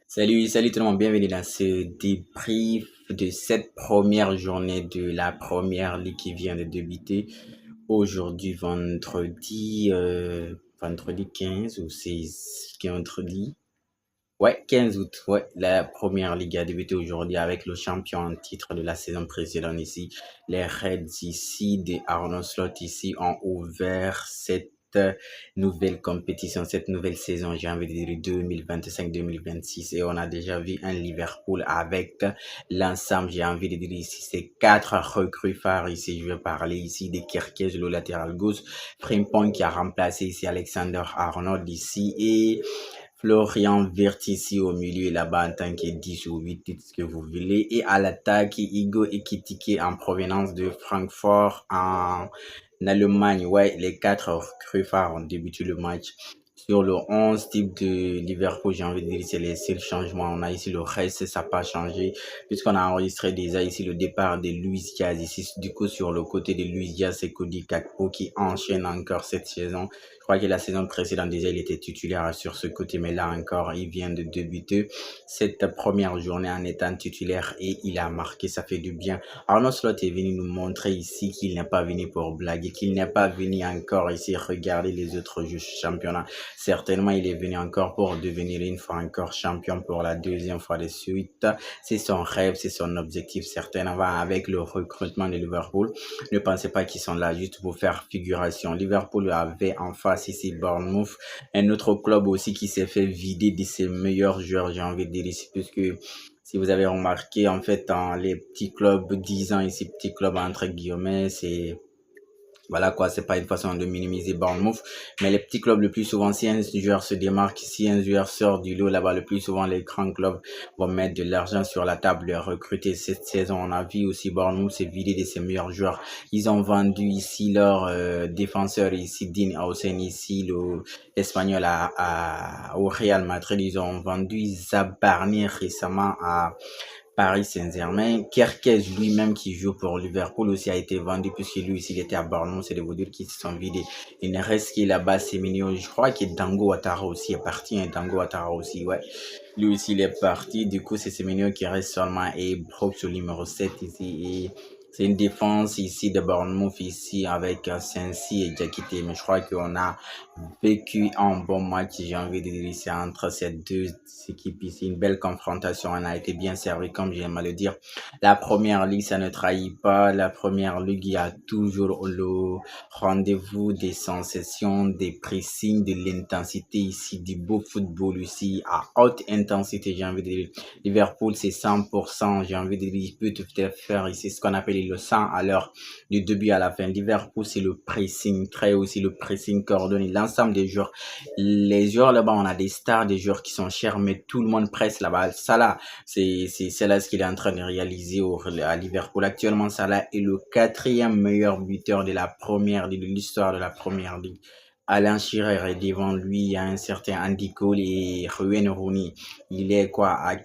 Salut tout le monde, bienvenue dans ce débrief de cette première journée de la première ligue qui vient de débuter. Aujourd'hui, vendredi 15 ou 16, vendredi, ouais, 15 août, ouais, la première ligue a débuté aujourd'hui avec le champion en titre de la saison précédente ici. Les Reds ici de Arnaud Slot ici ont ouvert cette nouvelle compétition, cette nouvelle saison, j'ai envie de dire 2025-2026 et on a déjà vu un Liverpool avec l'ensemble, j'ai envie de dire ici, c'est quatre recrues phares ici, je vais parler ici de Kerkez, le latéral gauche, Frimpong qui a remplacé ici Alexander Arnold ici et Florian Wirtz ici au milieu là-bas en tant que 10 ou 8, dites ce que vous voulez. Et à l'attaque, Igo Ekitike en provenance de Francfort en Allemagne. Ouais, les quatre recrues phares ont débuté le match. Sur le 11 type de Liverpool, j'ai envie de dire c'est les seuls changements. On a ici le reste, ça n'a pas changé. Puisqu'on a enregistré déjà ici le départ de Luis Diaz. Ici, du coup, sur le côté de Luis Diaz, c'est Cody Gakpo qui enchaîne encore cette saison. Je crois que la saison précédente, déjà, il était titulaire sur ce côté, mais là encore, il vient de débuter cette première journée en étant titulaire et il a marqué, ça fait du bien. Arnaud Slot est venu nous montrer ici qu'il n'est pas venu pour blaguer, qu'il n'est pas venu encore ici regarder les autres jeux championnat. Certainement, il est venu encore pour devenir une fois encore champion pour la deuxième fois de suite. C'est son rêve, c'est son objectif, certainement, avec le recrutement de Liverpool. Ne pensez pas qu'ils sont là juste pour faire figuration. Liverpool avait en face ici Bournemouth, un autre club aussi qui s'est fait vider de ses meilleurs joueurs, j'ai envie de dire ici, puisque si vous avez remarqué, en fait, dans les petits clubs, 10 ans ici, petits clubs entre guillemets, c'est voilà quoi, c'est pas une façon de minimiser Bournemouth, mais les petits clubs le plus souvent, si un joueur se démarque, si un joueur sort du lot là-bas, le plus souvent les grands clubs vont mettre de l'argent sur la table et recruter cette saison. On a vu aussi Bournemouth se vider de ses meilleurs joueurs. Ils ont vendu ici leur défenseur ici, Dean Howson ici, le espagnol au Real Madrid. Ils ont vendu Zabarni récemment à Paris Saint-Germain. Kerkez lui-même qui joue pour Liverpool aussi a été vendu puisque lui aussi il était à Bournemouth, c'est de vous dire qu'ils se sont vidés. Il ne reste qu'il là-bas, c'est mignon. Je crois que Dango Ouattara aussi est parti, hein, Dango Ouattara aussi, ouais. Lui aussi il est parti, du coup c'est Semenyo qui reste seulement et Brooks au numéro 7 ici et c'est une défense ici de Bournemouth ici avec Sensi et Diakité, mais je crois qu'on a vécu un bon match, j'ai envie de dire ici entre ces deux équipes ici, une belle confrontation, on a été bien servi comme j'aime à le dire. La première ligue, ça ne trahit pas, la première ligue, il y a toujours le rendez-vous des sensations, des pressings, de l'intensité ici, du beau football ici, à haute intensité, j'ai envie de dire. Liverpool, c'est 100%, j'ai envie de dire, il peut te faire ici ce qu'on appelle le 100 à l'heure du début à la fin. Liverpool, c'est le pressing, très aussi le pressing coordonné, l'ensemble des joueurs. Les joueurs là-bas, on a des stars, des joueurs qui sont chers, mais tout le monde presse là-bas. Salah, c'est là ce qu'il est en train de réaliser à Liverpool. Actuellement, Salah est le quatrième meilleur buteur de la première ligue, de l'histoire de la première ligue. Alan Shearer est devant lui, il y a un certain Andy Cole et Wayne Rooney. Il est quoi, à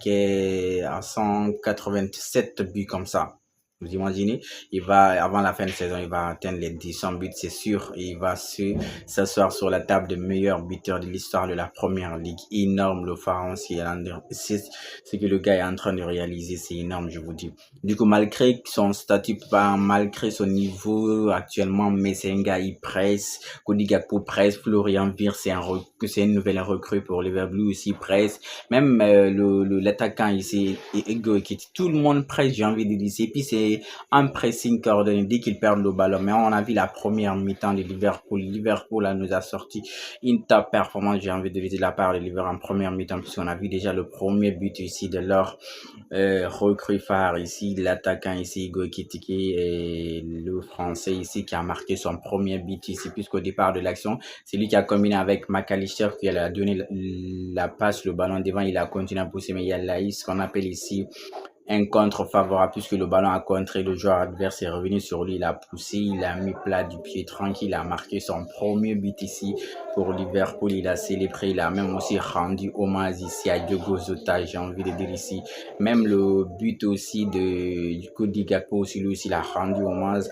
187 buts comme ça. Vous imaginez, il va, avant la fin de saison, il va atteindre les 200 buts, c'est sûr, et il va s'asseoir sur la table de meilleurs buteurs de l'histoire de la première ligue. Énorme, le pharaon, c'est ce que le gars est en train de réaliser, c'est énorme, je vous dis. Du coup, malgré son statut, malgré son niveau actuellement, mais c'est un gars, il presse, Cody Gakpo presse, Florian Wirtz, c'est une nouvelle recrue pour Liverpool aussi presse, même l'attaquant ici, Ego, qui tout le monde presse, j'ai envie de dire, et puis c'est un pressing coordonné dès qu'ils perdent le ballon. Mais on a vu la première mi-temps de Liverpool. Liverpool nous a sorti une top performance, j'ai envie de dire, de la part de Liverpool en première mi-temps, puisqu'on a vu déjà le premier but ici de leur recrue phare ici, l'attaquant ici, Hugo Ekitike, et le français ici qui a marqué son premier but ici, puisqu'au départ de l'action, c'est lui qui a combiné avec McAllister qui a donné la passe, le ballon devant, il a continué à pousser, mais il y a ce qu'on appelle ici un contre favorable puisque le ballon a contré le joueur adverse est revenu sur lui, il a poussé, il a mis plat du pied tranquille, il a marqué son premier but ici pour Liverpool, il a célébré, il a même aussi rendu hommage ici à Diogo Jota, j'ai envie de dire ici, même le but aussi du Cody Gakpo aussi, lui aussi il a rendu hommage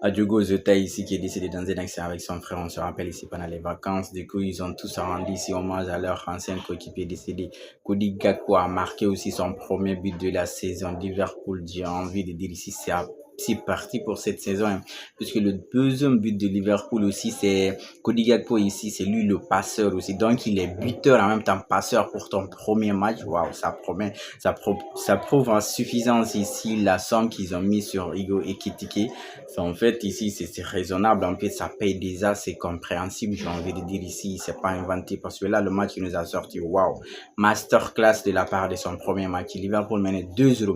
à Diogo Jota ici qui est décédé dans un accident avec son frère. On se rappelle ici pendant les vacances. Du coup, ils ont tous rendu ici hommage à leur ancien coéquipier décédé. Cody Gakpo a marqué aussi son premier but de la saison. Liverpool, j'ai envie de dire ici, c'est parti pour cette saison, hein, puisque le deuxième but de Liverpool aussi, c'est Cody Gakpo ici, c'est lui le passeur aussi. Donc, il est buteur en même temps passeur pour ton premier match. Waouh, ça promet, ça prouve en suffisance ici la somme qu'ils ont mis sur Igo Ekitike. En fait, ici, c'est raisonnable. En fait, ça paye déjà, c'est compréhensible. J'ai envie de dire ici, c'est pas inventé parce que là, le match, il nous a sorti, waouh, masterclass de la part de son premier match. Liverpool menait 2-0.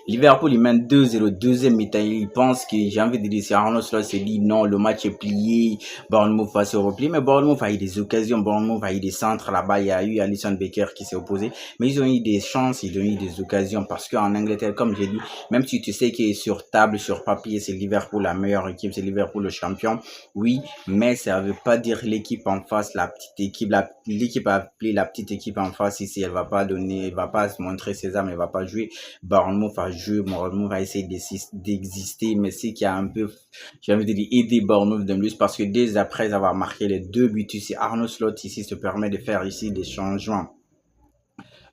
Liverpool, il mène 2-0, deuxième mi-temps. Il pense que, j'ai envie de dire, si Arnaud Slot s'est dit non, le match est plié, Bournemouth va se replier. Mais Bournemouth a eu des occasions, Bournemouth a eu des centres là-bas. Il y a eu Alisson Becker qui s'est opposé. Mais ils ont eu des chances, ils ont eu des occasions parce qu'en Angleterre, comme j'ai dit, même si tu sais que sur table, sur papier, c'est Liverpool la meilleure équipe, c'est Liverpool le champion, oui, mais ça veut pas dire l'équipe en face, la petite équipe, l'équipe a appelé la petite équipe en face ici, elle va pas donner, elle va pas se montrer ses armes, elle va pas jouer. Bournemouth va jouer, Bournemouth va essayer d'exister, mais c'est qui a un peu, j'ai envie de dire, aider Bournemouth de plus parce que dès après avoir marqué les 2 buts ici, Arnaud Slot ici se permet de faire ici des changements.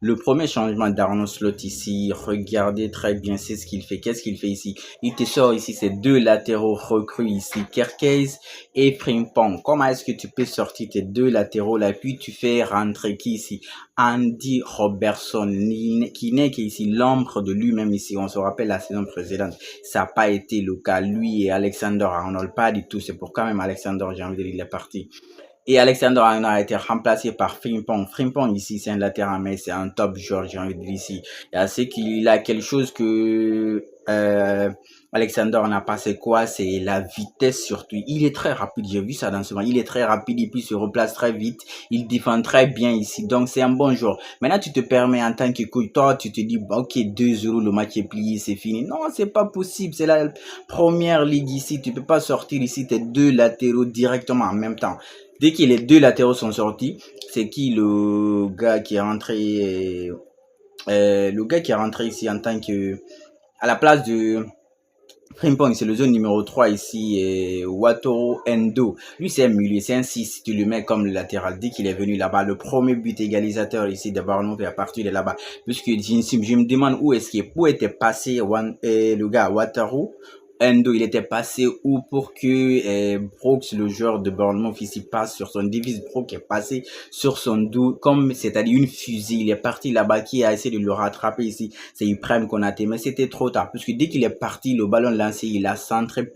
Le premier changement d'Arnaud Slot ici, regardez très bien, c'est ce qu'il fait. Qu'est-ce qu'il fait ici? Il te sort ici ces deux latéraux recrues ici, Kerkez et Frimpong. Comment est-ce que tu peux sortir tes deux latéraux là, puis tu fais rentrer qui ici? Andy Robertson, qui n'est qu'ici l'ombre de lui-même ici. On se rappelle la saison précédente, ça n'a pas été le cas. Lui et Alexander Arnold, pas du tout. C'est pourquoi même Alexander, j'ai envie de dire, il est parti. Et Alexander Arnold a été remplacé par Frimpong. Frimpong ici, c'est un latéral, mais c'est un top joueur, j'ai envie de dire ici. C'est qu'il a quelque chose que Alexander n'a pas, c'est quoi? C'est la vitesse surtout. Il est très rapide, j'ai vu ça dans ce match. Il est très rapide et puis se replace très vite. Il défend très bien ici, donc c'est un bon joueur. Maintenant, tu te permets en tant que coach, toi, tu te dis, ok, 2-0, le match est plié, c'est fini. Non, c'est pas possible. C'est la première ligue ici. Tu peux pas sortir ici tes deux latéraux directement en même temps. Dès que les deux latéraux sont sortis, c'est qui le gars qui est rentré, le gars qui est rentré ici en tant que, à la place de Frimpong, c'est le zone numéro 3 ici, Wataru Endo. Lui, c'est un milieu, c'est un 6, tu le mets comme latéral. Dès qu'il est venu là-bas, le premier but égalisateur ici de Bournemouth est à partir de là-bas. Puisque je me demande où était passé le gars Wataru Endo, il était passé où pour que Brooks, le joueur de Bournemouth, ici passe sur son devise. Brooks est passé sur son dos, comme c'est-à-dire une fusée. Il est parti là-bas, qui a essayé de le rattraper ici. C'est Ibrahim Konaté, mais c'était trop tard. Puisque dès qu'il est parti, le ballon lancé, il a centré.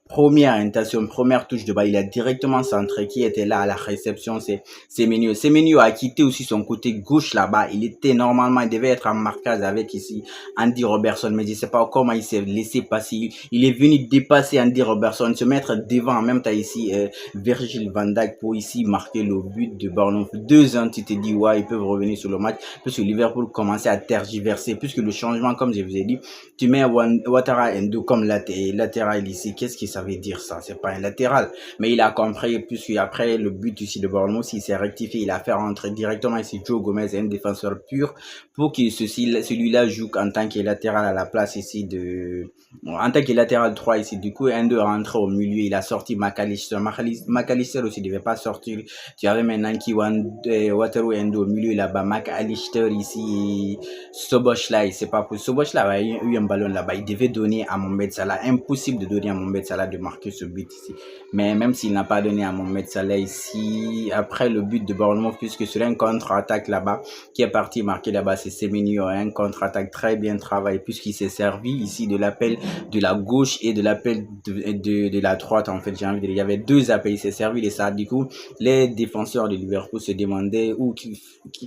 Première intention, première touche de balle, il a directement centré. Qui était là à la réception, c'est Semenyo. Semenyo a quitté aussi son côté gauche là-bas. Il était normalement, il devait être en marquage avec ici Andy Robertson, mais je ne sais pas comment il s'est laissé passer. Il est venu dépasser Andy Robertson, se mettre devant en même temps ici Virgil van Dijk pour ici marquer le but de Bournemouth. 2 ans, tu te dis, ouais, ils peuvent revenir sur le match, puisque Liverpool commençait à tergiverser, puisque le changement, comme je vous ai dit, tu mets Ouattara Endo comme latéral ici. Qu'est-ce que ça veut dire ça? C'est pas un latéral. Mais il a compris, puisque après le but ici de Bournemouth, il s'est rectifié, il a fait rentrer directement ici Joe Gomez, un défenseur pur, pour que celui-là joue en tant que latéral à la place ici en tant que latéral 3 ici. Du coup, Endo est rentré au milieu, il a sorti McAllister. McAllister aussi ne devait pas sortir. Tu avais maintenant Wataru Endo au milieu là-bas, McAllister ici, Soboslai, c'est pas possible. Soboslai a eu un ballon là-bas, il devait donner à Mohamed Salah. Impossible de donner à Mohamed Salah de marquer ce but ici. Mais même s'il n'a pas donné à Mohamed Salah ici, après le but de Bournemouth, puisque c'est un contre-attaque là-bas, qui est parti marquer là-bas, c'est Semenyo, un contre-attaque très bien travaillé, puisqu'il s'est servi ici de l'appel de la gauche et de l'appel de la droite, en fait, j'ai envie de dire. Il y avait 2 appels, il s'est servi de ça. Du coup, les défenseurs de Liverpool se demandaient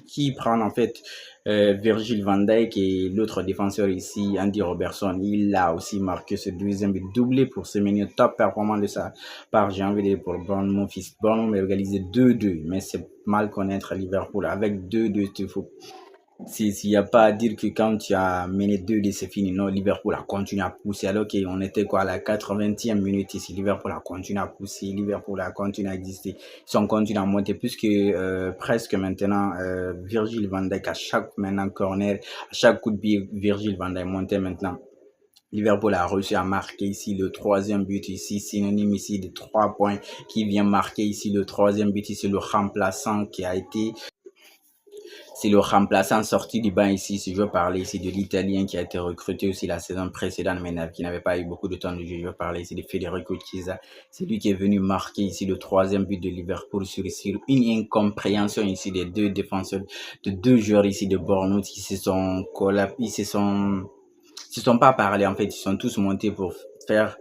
qui prend, en fait, Virgil van Dijk et l'autre défenseur ici, Andy Robertson. Il a aussi marqué ce deuxième but, doublé pour Semenyo, top performance de sa part, j'ai envie de dire, pour Bournemouth. Bournemouth est égalisé 2-2, mais c'est mal connaître Liverpool. Avec 2-2, il faut s'il n'y a pas à dire que quand tu as mené 2-2, c'est fini. Non, Liverpool a continué à pousser. Alors qu'on était quoi à la 80e minute ici. Liverpool a continué à pousser. Liverpool a continué à exister. Ils ont continué à monter puisque presque maintenant, Virgil van Dijk à chaque maintenant corner, à chaque coup de pied, Virgil van Dijk montait maintenant. Liverpool a réussi à marquer ici le troisième but ici, synonyme ici de 3 points qui vient marquer ici le troisième but ici, le remplaçant qui a été c'est le remplaçant sorti du banc ici. Si je veux parler ici de l'Italien qui a été recruté aussi la saison précédente, mais qui n'avait pas eu beaucoup de temps de jeu. Je veux parler ici de Federico Chiesa. C'est lui qui est venu marquer ici le troisième but de Liverpool sur ici une incompréhension ici des deux défenseurs, de deux joueurs ici de Bournemouth qui se sont pas parlé en fait, ils sont tous montés pour faire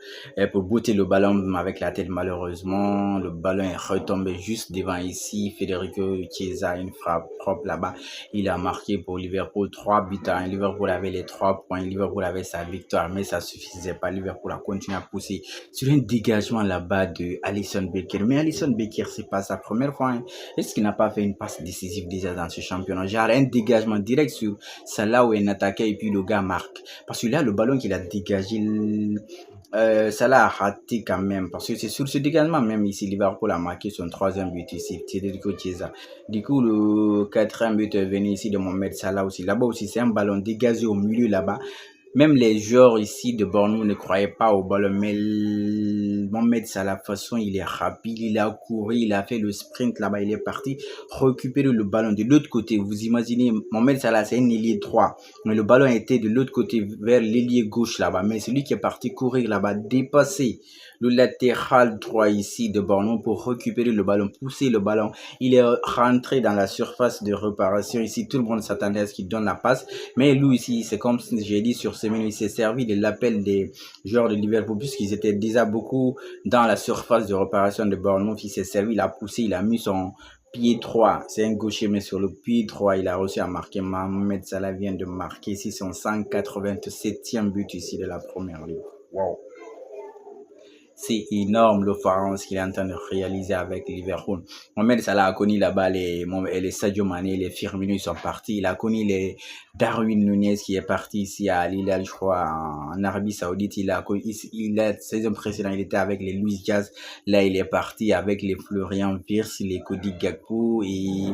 pour botter le ballon avec la tête. Malheureusement, le ballon est retombé juste devant ici. Federico Chiesa, une frappe propre là-bas. Il a marqué pour Liverpool 3 buts à 1. Liverpool avait les 3 points. Liverpool avait sa victoire, mais ça suffisait pas. Liverpool a continué à pousser sur un dégagement là-bas de Alisson Becker. Mais Alisson Becker, c'est pas sa première fois. Hein. Est-ce qu'il n'a pas fait une passe décisive déjà dans ce championnat? Genre un dégagement direct sur Salah où un attaquant et puis le gars marque. Parce que là, le ballon qu'il a dégagé, Salah a raté quand même. Parce que c'est sur ce dégagement même ici, Liverpool a marqué son troisième but ici, Federico Chiesa. Du coup, le quatrième but est venu ici de Mohamed Salah aussi. Là-bas aussi, c'est un ballon dégagé au milieu là-bas. Même les joueurs ici de Bournemouth ne croyaient pas au ballon, mais Mohamed Salah, de toute façon, il est rapide, il a couru, il a fait le sprint là-bas, il est parti récupérer le ballon de l'autre côté. Vous imaginez, Mohamed Salah, c'est un ailier droit, mais le ballon était de l'autre côté, vers l'ailier gauche là-bas, mais celui qui est parti courir là-bas, dépasser le latéral droit ici de Bournemouth pour récupérer le ballon, pousser le ballon. Il est rentré dans la surface de réparation ici, tout le monde s'attendait à ce qu'il donne la passe, mais lui ici, c'est comme j'ai dit sur ce menu, il s'est servi de l'appel des joueurs de Liverpool puisqu'ils étaient déjà beaucoup dans la surface de réparation de Bournemouth. Il s'est servi, il a poussé, il a mis son pied droit. C'est un gaucher, mais sur le pied droit, il a réussi à marquer. Mohamed Salah vient de marquer ici son 187e but ici de la première ligue. Wow. C'est énorme le ce qu'il est en train de réaliser avec Liverpool. Mohamed Salah a connu là-bas les Sadio Mané, les Firmino, ils sont partis. Il a connu les Darwin Nunez qui est parti ici à Al Hilal, je crois, en Arabie Saoudite. La saison précédente, il était avec les Luis Diaz. Là, il est parti avec les Florian Wirtz, les Cody Gakpo et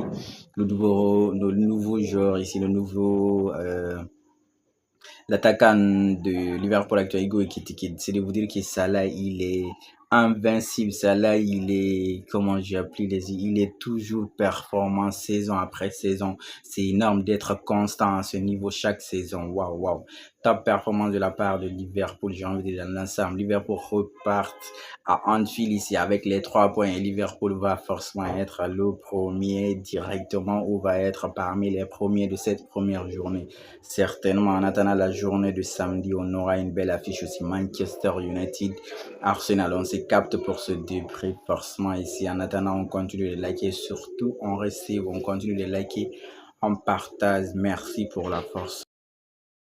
le nouveau joueur ici, l'attaquant de Liverpool actuel, Hugo Ekitike, c'est de vous dire que Salah, il est invincible. Salah, il est, comment j'ai appelé il est toujours performant saison après saison. C'est énorme d'être constant à ce niveau chaque saison. Waouh, waouh. Top performance de la part de Liverpool, j'ai envie de dire dans l'ensemble. Liverpool repart à Anfield ici avec les 3 points et Liverpool va forcément être le premier directement ou va être parmi les premiers de cette première journée. Certainement, en attendant la journée de samedi, on aura une belle affiche aussi. Manchester United, Arsenal, on se capte pour ce débrief forcément ici. En attendant, on continue de liker, surtout on receive, on continue de liker, on partage. Merci pour la force.